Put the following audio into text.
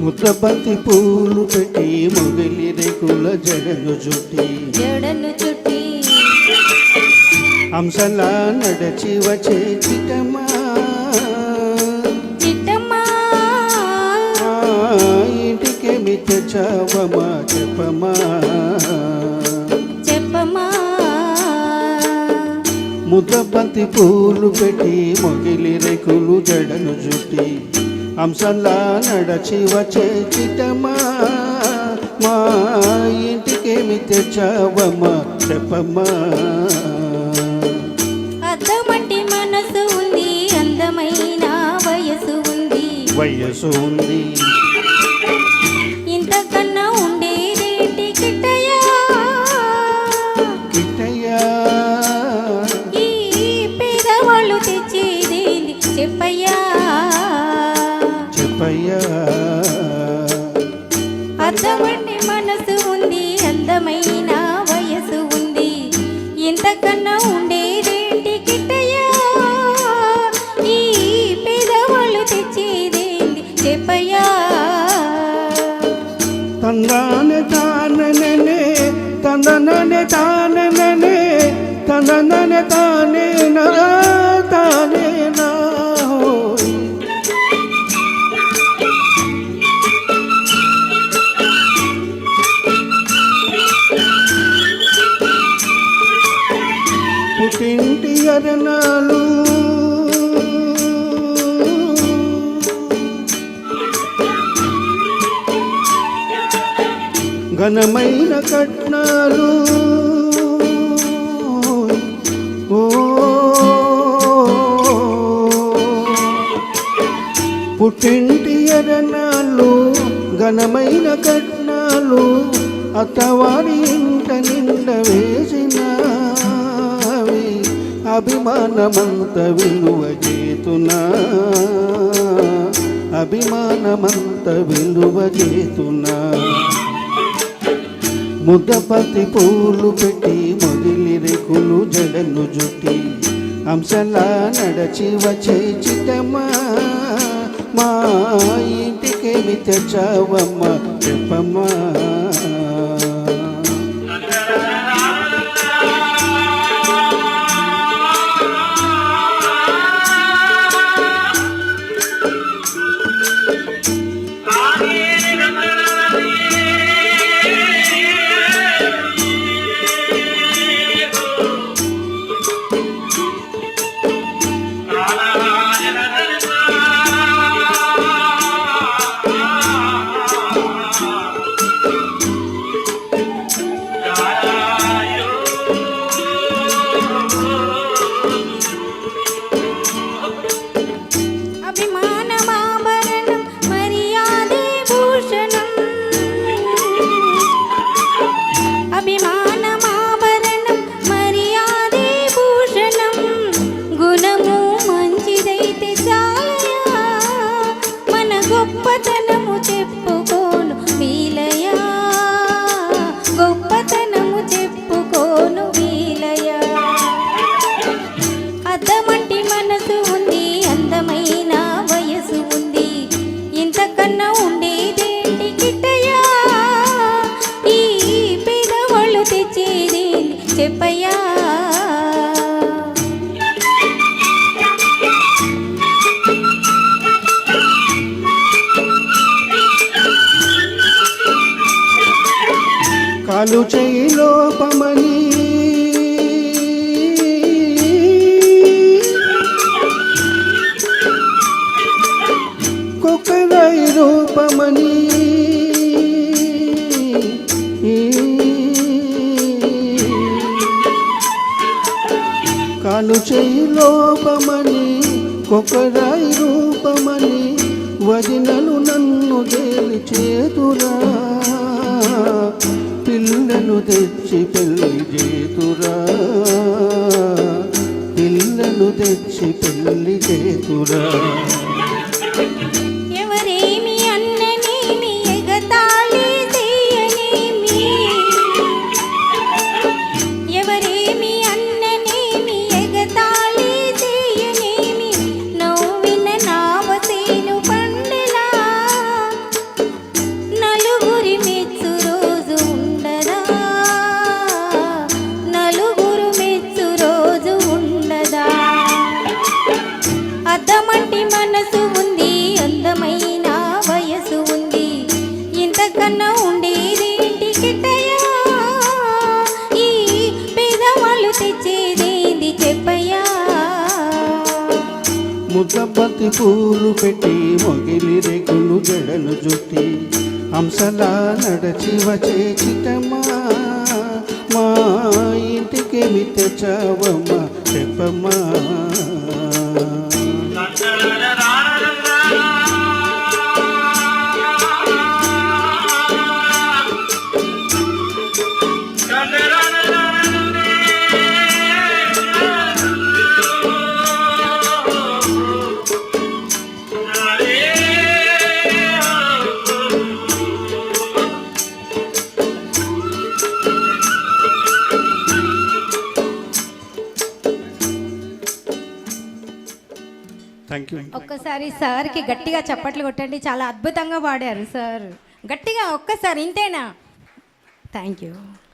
ముద్దబంతి పూలు పెట్టి మొగలి రేకుల జడను చుట్టి హంసలా నడచి వచ్చే చిట్టమ్మా ఇంటికేమి తెచ్చావమ్మా చెప్పమ్మా ముద్దబంతి పూలు పెట్టి మొగిలి రేకులు జడను చుట్టి హంసలా నడచి వచ్చే చిట్టమ్మా మా ఇంటికేమి తెచ్చావమ్మా చెప్పమ్మా అద్దమంటి మనసు ఉంది అందమైన వయసు ఉంది ఇంతకన్నా ఉండేదేంటి కిట్టయ్యా కిట్టయ్యా ఈ పేదవాళ్ళు తెచ్చేదేంటి చెప్పయ్యా చెప్పయ్యా అద్దమంటి మనసు ఉంది అందమైన వయసు ఉంది ఇంతకన్నా ఉండేదేంటి కిట్టయ్యా ఈ పేదవాళ్ళు తెచ్చేదేంటి చెప్పయ్యా తందానే తాననే తందననే తాననే తందననే తానే నా తానే నా పుట్టింటి అరణాలు ఘనమైన కట్నాలు ఓ పుట్టింటి అరణాలు ఘనమైన కట్నాలు అత్తవారి ఇంట నిండ వేసినవి అభిమానమంత విలువ చేతున్నా అభిమానమంత విలువ చేతున్నా ముద్దపతి పూలు పెట్టి మొగిలి రేకులు జడను జుట్టి హంసలా నడచి వచ్చే చిట్టమ్మా మా ఇంటికేమి తెచ్చావమ్మా చెప్పమ్మా గొప్పతనము చెప్పుకోను వీలయ్యా అద్దమంటి మనసు ఉంది అందమైన వయసు ఉంది ఇంతకన్నా ఉండేదేంటి కిట్టయ్యా ఈ పేదవాళ్ళు తెచ్చేదేంటి చెప్పయ్యా కాలు చేయి లోపమని కొక్కరై రూపమని కాలు చేయి లోపమని కొక్కరై రూపమని వదినలు నన్ను తేలి చేతురా పిల్లను తెచ్చి పెళ్లి చేతురా పిల్లను తెచ్చి పెళ్లి చేతురా ఎవరేమి అన్ననేమి ఎగతాళి చేయనేమి ఎవరేమి అన్ననేమి ఎగతాళి చేయనేమి నవ్విన నావసేను పండులా బంతి పూలు పెట్టి మొగిలి రేకులు జడలు జుట్టి హంసలా నడచి వచ్చే చిటమ్మా మా ఇంటికేమి తెచ్చావమ్మా చెప్పమ్మా. Thank you. ఒక్కసారి సార్కి గట్టిగా చప్పట్లు కొట్టండి. చాలా అద్భుతంగా పాడారు సార్. గట్టిగా ఒక్కసారి ఇంతేనా? Thank you.